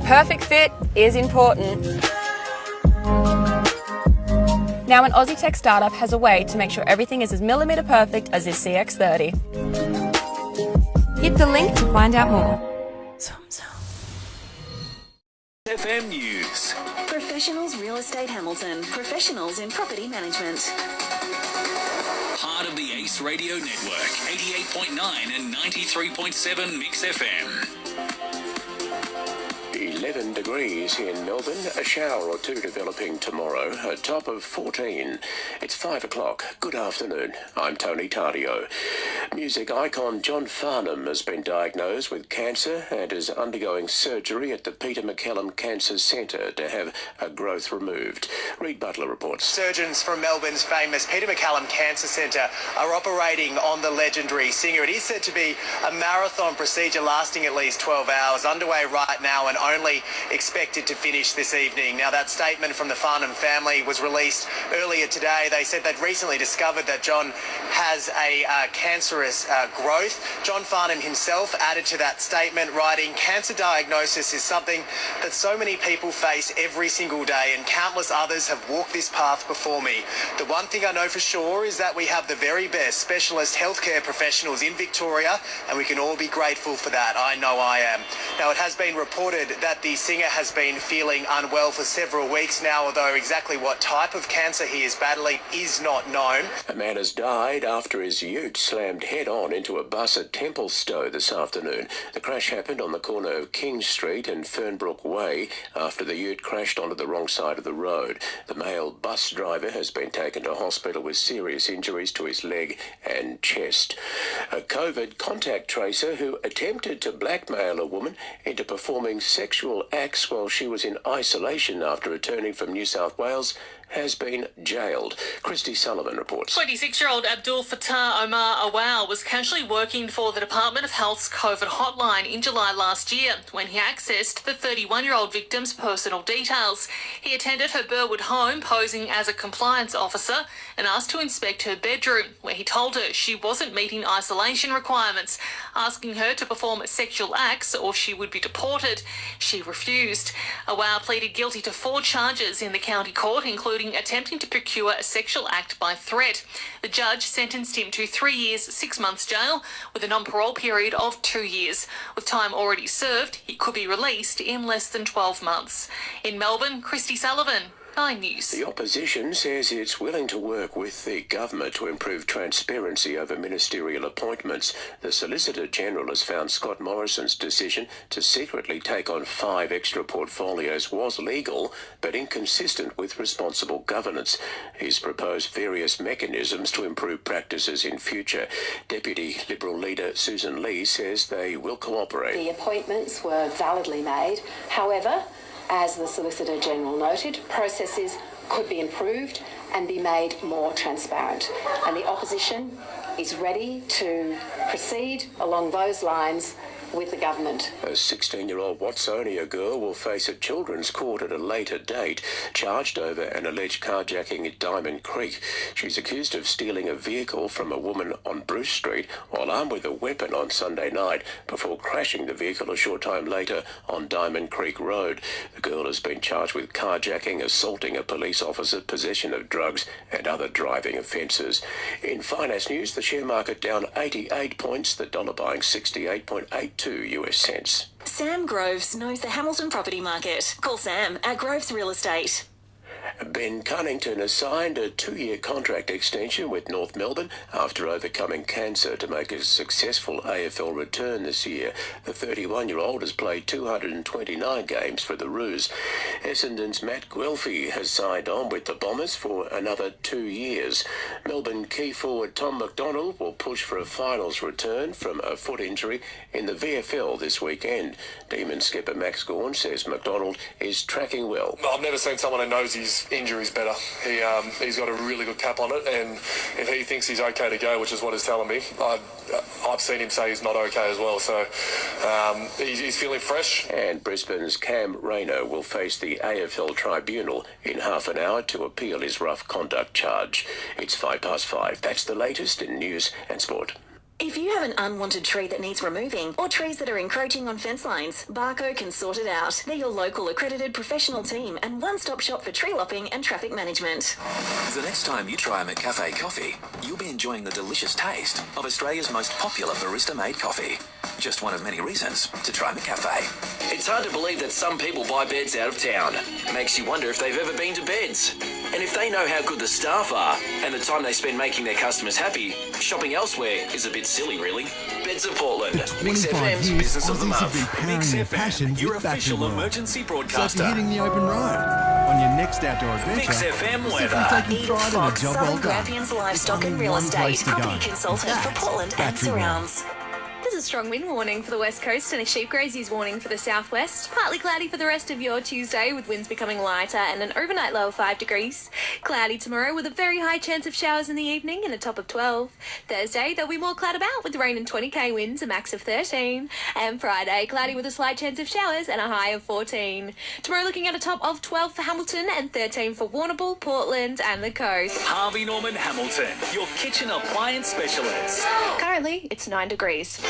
perfect fit is important. Now an Aussie tech startup has a way to make sure everything is as millimetre perfect as this CX-30. Hit the link to find out more. FM News. Professionals Real Estate Hamilton. Professionals in property management. Part of the Ace Radio Network, 88.9 and 93.7 Mix FM. 11 degrees in Melbourne, a shower or two developing tomorrow, a top of 14. It's 5 o'clock. Good afternoon. I'm Tony Tardio. Music icon John Farnham has been diagnosed with cancer and is undergoing surgery at the Peter MacCallum Cancer Centre to have a growth removed. Reid Butler reports. Surgeons from Melbourne's famous Peter MacCallum Cancer Centre are operating on the legendary singer. It is said to be a marathon procedure lasting at least 12 hours, underway right now and only expected to finish this evening. Now, that statement from the Farnham family was released earlier today. They said they'd recently discovered that John has a cancerous growth. John Farnham himself added to that statement, writing, "Cancer diagnosis is something that so many people face every single day, and countless others have walked this path before me. The one thing I know for sure is that we have the very best specialist healthcare professionals in Victoria, and we can all be grateful for that. I know I am." Now, it has been reported that the singer has been feeling unwell for several weeks now, although exactly what type of cancer he is battling is not known. A man has died after his ute slammed head-on into a bus at Templestowe this afternoon. The crash happened on the corner of King Street and Fernbrook Way after the ute crashed onto the wrong side of the road. The male bus driver has been taken to hospital with serious injuries to his leg and chest. A COVID contact tracer who attempted to blackmail a woman into performing sexual acts while she was in isolation after returning from New South Wales has been jailed. Christy Sullivan reports. 26-year-old Abdul Fattah Omar Awal was casually working for the Department of Health's COVID hotline in July last year when he accessed the 31-year-old victim's personal details. He attended her Burwood home posing as a compliance officer and asked to inspect her bedroom, where he told her she wasn't meeting isolation requirements, asking her to perform sexual acts or she would be deported. She refused. Awal pleaded guilty to 4 charges in the county court, including attempting to procure a sexual act by threat. The judge sentenced him to 3 years, 6 months jail with a non-parole period of 2 years. With time already served, he could be released in less than 12 months. In Melbourne, Christy Sullivan, 9 News. The opposition says it's willing to work with the government to improve transparency over ministerial appointments. The Solicitor General has found Scott Morrison's decision to secretly take on 5 extra portfolios was legal but inconsistent with responsible governance. He's proposed various mechanisms to improve practices in future. Deputy Liberal leader Susan Lee says they will cooperate. The appointments were validly made. However, as the Solicitor General noted, processes could be improved and be made more transparent. And the opposition is ready to proceed along those lines with the government. A 16-year-old Watsonia girl will face a children's court at a later date, charged over an alleged carjacking at Diamond Creek. She's accused of stealing a vehicle from a woman on Bruce Street while armed with a weapon on Sunday night before crashing the vehicle a short time later on Diamond Creek Road. The girl has been charged with carjacking, assaulting a police officer, possession of drugs and other driving offences. In finance news, the share market down 88 points, the dollar buying 68.82 US cents. Sam Groves knows the Hamilton property market. Call Sam at Groves Real Estate. Ben Cunnington has signed a 2-year contract extension with North Melbourne after overcoming cancer to make a successful AFL return this year. The 31-year-old has played 229 games for the Roos. Essendon's Matt Guelphy has signed on with the Bombers for another 2 years. Melbourne key forward Tom McDonald will push for a finals return from a foot injury in the VFL this weekend. Demon skipper Max Gawn says McDonald is tracking well. I've never seen someone who knows his injury's better. He's got a really good cap on it, and if he thinks he's okay to go, which is what he's telling me, I've seen him say he's not okay as well, so he's feeling fresh. And Brisbane's Cam Rayner will face the AFL tribunal in half an hour to appeal his rough conduct charge. It's 5 past 5. That's the latest in news and sport. If you have an unwanted tree that needs removing or trees that are encroaching on fence lines, Barco can sort it out. They're your local accredited professional team and one-stop shop for tree lopping and traffic management. The next time you try McCafe coffee, you'll be enjoying the delicious taste of Australia's most popular barista-made coffee. Just one of many reasons to try McCafe. It's hard to believe that some people buy beds out of town. Makes you wonder if they've ever been to Beds. And if they know how good the staff are and the time they spend making their customers happy, shopping elsewhere is a bit silly, really. Beds of Portland. Mix FM's Business of the Month. Mix FM, your official emergency broadcaster. So if you're hitting the open road on your next outdoor adventure, Mix FM you're weather. taking pride in a job well done. Grampians Livestock and Real Estate, property consultant for Portland and surrounds. There's a strong wind warning for the west coast and a sheep grazies warning for the southwest. Partly cloudy for the rest of your Tuesday with winds becoming lighter and an overnight low of 5 degrees. Cloudy tomorrow with a very high chance of showers in the evening and a top of 12. Thursday there'll be more cloud about with rain and 20k winds, a max of 13. And Friday cloudy with a slight chance of showers and a high of 14. Tomorrow looking at a top of 12 for Hamilton and 13 for Warrnambool, Portland and the coast. Harvey Norman Hamilton, your kitchen appliance specialist. Currently it's 9 degrees.